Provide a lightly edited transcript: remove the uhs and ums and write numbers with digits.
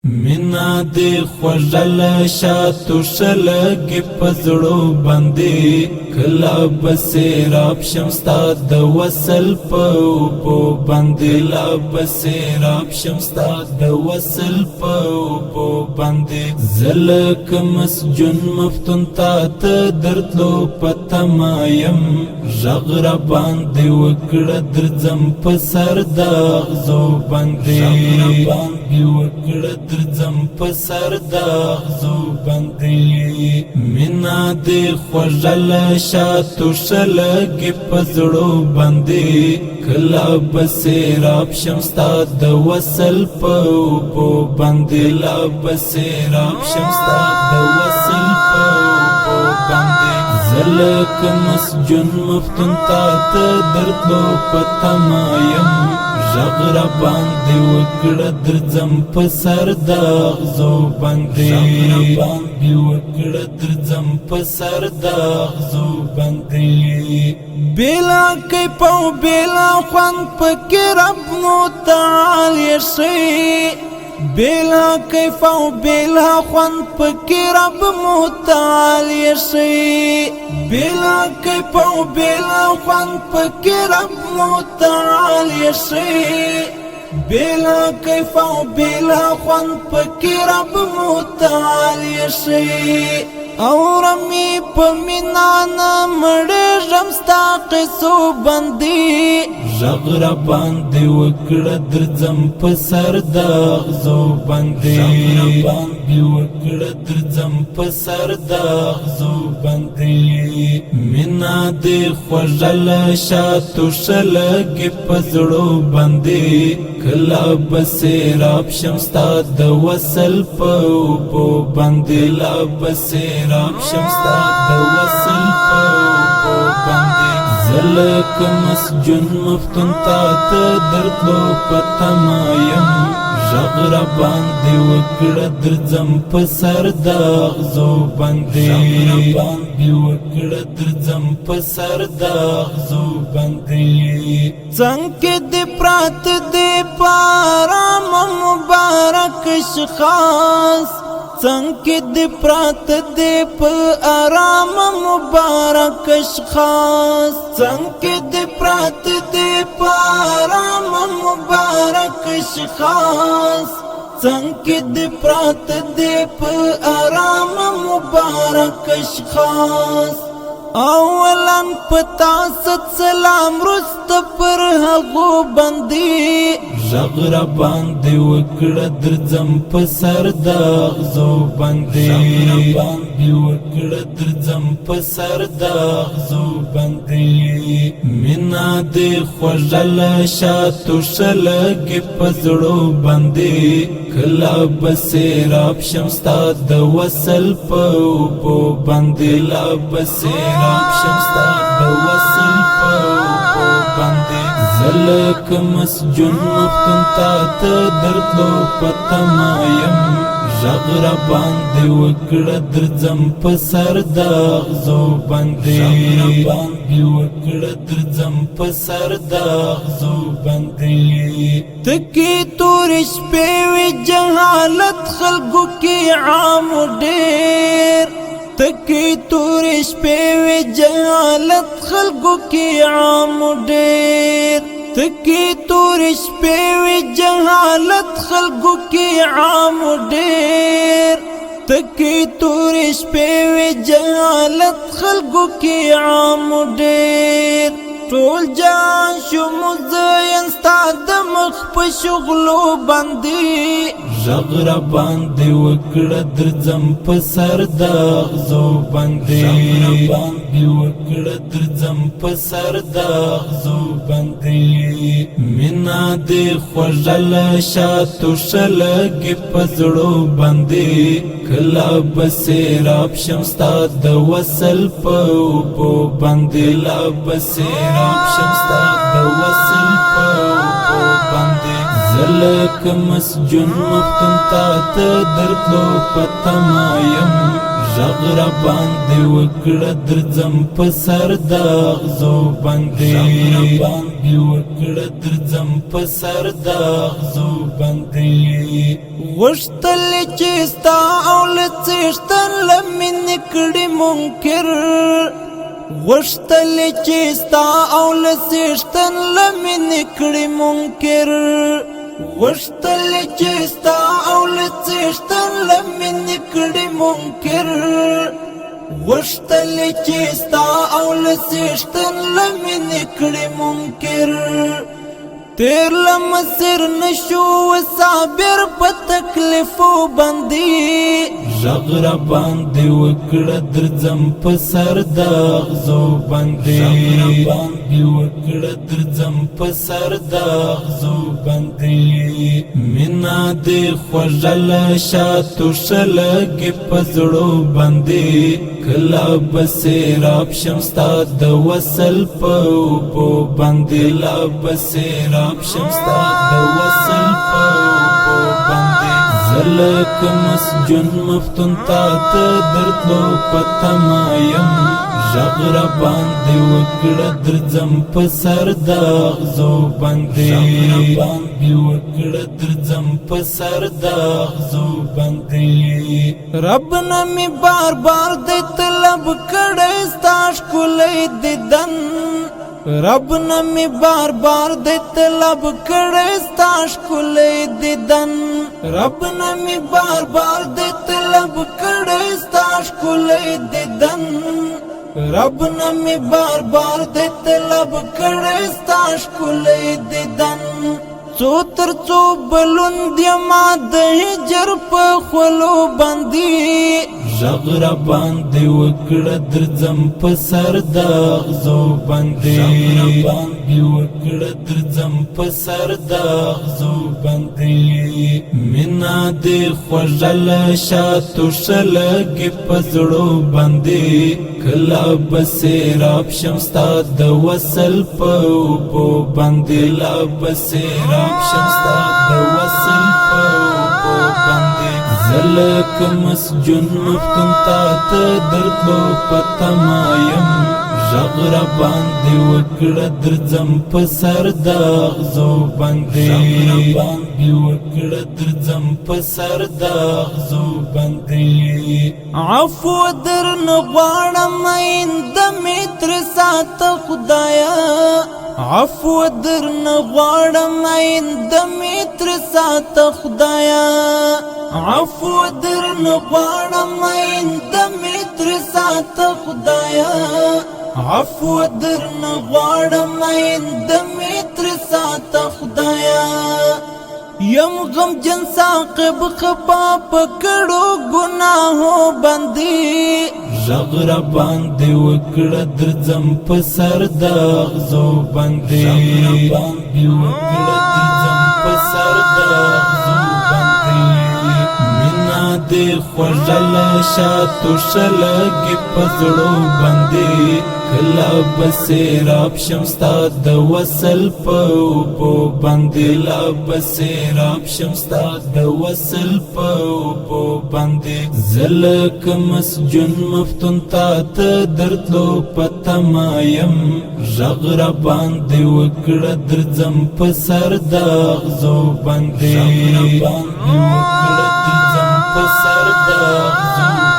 مینا دی خوژل شاتو شلګي پزړو باندې کلا بسیراب شمستا د وصل په بو باندې لا بسیراب شمستا د وصل په بو باندې زلک مسجن مفتون تا ته درتلو پتمایم ژغر باندې وکړه درځم په سر د غزو باندې ژغر باندې وکړه درځم په سر د غزو باندې مینا دی خوژل شاتو شلګي پزړو باندې کلا بسیراب شمستا د وصل په بو باندې لا بسیراب شمستا د وصل په بو باندې زلک مسجن مفتون تا ته درتلو پتمایم ژغر باندې وکړه درځم په سر د غزو باندې ژغر باندې وکړه درځم په سر د غزو باندې بلا کې پاو بلا خوان پکې رب متعال یشي بلا کیف او بلا خوان پکې رب متعال یشي بلا کیف او بلا خوان پکې رب متعال یشي بلا کیف او بلا خوان پکې رب متعال یشي او رمی پمینانا مړې ژمستا قصو باندې ژغر باندې وکړه درځم په سر د غزو باندې ژغر باندې وکړه درځم په سر د غزو باندې مینا دی خوژل شاتو شلګي پزړو باندې کلا بسیراب شمستا د وصل په بو باندې لا بسیراب شمستا د وصل په بو باندې زلک مسجن مفتون تا ته درتلو پتمایم ژغر باندې وکړه درځم په سر د غزو باندې ژغر باندې وکړه درځم په سر د غزو باندې څنګه دې پرات دې پارام مبارک شخاص څنګه دې پرات دې په آرام مبارک شخاص څنګه دې پرات دې په آرام مبارک شخاص څنګه دې پرات دې په آرام مبارک شخاص اولن پتا ست سلام رست پر هغو باندې ژغر باندې وکړه درځم په سر د غزو باندې ژغر باندې وکړه درځم په سر د غزو باندې مینا دی خوژل شاتو شلګي پزړو باندې کلا بسیراب شمستا د وصل په بو باندې لا بسیراب شمستا د وصل په بو باندې زلک مسجن مفتون تا ته درتلو پتمایم ژغر باندې وکړه درځم په سر د غزو باندې ژغر باندې وکړه درځم په سر د غزو باندې تکي تور شپې وی جهالت خلقو کې عام ډېر تکي تور شپې وی جهالت خلقو کې عام ډېر تکي تور شپې وی جهالت خلقو کې عام ډېر تکي تور شپې وی جهالت خلقو کې عام ډېر ټول جان شو مزین ستا د مخ په شغلو باندې ژغر باندې وکړه درځم په سر د غزو باندې ژغر باندې وکړه درځم په سر د غزو باندې مینا دی خوژل شاتو شلګي پزړو باندې کلا بسیراب شمستا د وصل په بو باندې لا بسیراب شمستا د وصل په بو باندې زلک مسجن مفتون تا ته درتلو پتمایم ږغ را باندې وکړه درځم په سر د اغزو باندې ږغ را باندې وکړه درځم په سر د اغزو باندې غوښتل چې ستا او له څښتن له مینې کړي منکر غوښتل چې ستا او له څښتن له مینې کړي منکر غوښتل چې ستا او له څښتن له مینې کړي منکر غوښتل چې ستا او له څښتن له مینې کړي منکر تیر لمسر نشو صابر په تکلیفو باندې ږغ را باندې وکړه درځم په سر د اغزو باندې ږغ را باندې وکړه درځم په سر د اغزو باندې مینا دې خوږه له شاتو شلګې په زړو باندې کله به سیراب شم ستا د وصل په اوبو باندې لا به سیراب شم ستا د وصل په اوبو باندې زه لکه مسجون مفتون تا ته درتلو په تمه یم ږغ را باندې وکړه درځم په سر د اغزو باندې ږغ را باندې وکړه درځم په سر د اغزو باندې رب نه مې بار بار د طلب کړی ستا ښکلی دیدن رب نه مې بار بار د طلب کړی ستا ښکلی دیدن رب نه مې بار بار د طلب کړی ستا ښکلی دیدن رب نه مې بار بار د طلب کړی ستا ښکلی دیدن څو تر څو بلوند یما د هجر په خولو باندې ږغ را باندې وکړه درځم په سر د اغزو باندې ږغ را باندې وکړه درځم په سر د اغزو باندې مینا دې خوږه له شاتو شلګې په زړو باندې کله به سیراب شم ستا د وصل په اوبو باندې لا به سیراب شم ستا د وصل په اوبو باندې زه لکه مسجون مفتون تا ته درتلو په تمه یم ږغ را باندې وکړه درځم په سر د اغزو باندې ږغ را باندې وکړه درځم په سر د اغزو باندې عفو درنه غواړم آینده مې ترې ساته خدایه عفو درنه غواړم آینده مې ترې ساته خدایه عفو درنه غواړم آینده مې ترې ساته خدایه عفو درنه غواړم آینده مې ترې ساته خدایه یم غمجن ساقب خپا په کړو ګناهو باندې ږغ را باندې وکړه درځم په سر د اغزو باندې ږغ را باندې وکړه درځم په سر د اغزو باندې مینا دې خوږه له شاتو شلګې په زړو باندې کله به سیراب شم ستا د وصل په اوبو باندې لا به سیراب شم ستا د وصل په اوبو باندې زه لکه مسجون مفتون تا ته درتلو په تمه یم ږغ را باندې وکړه درځم په سر د اغزو باندې ږغ را باندې وکړه درځم په سر د اغزو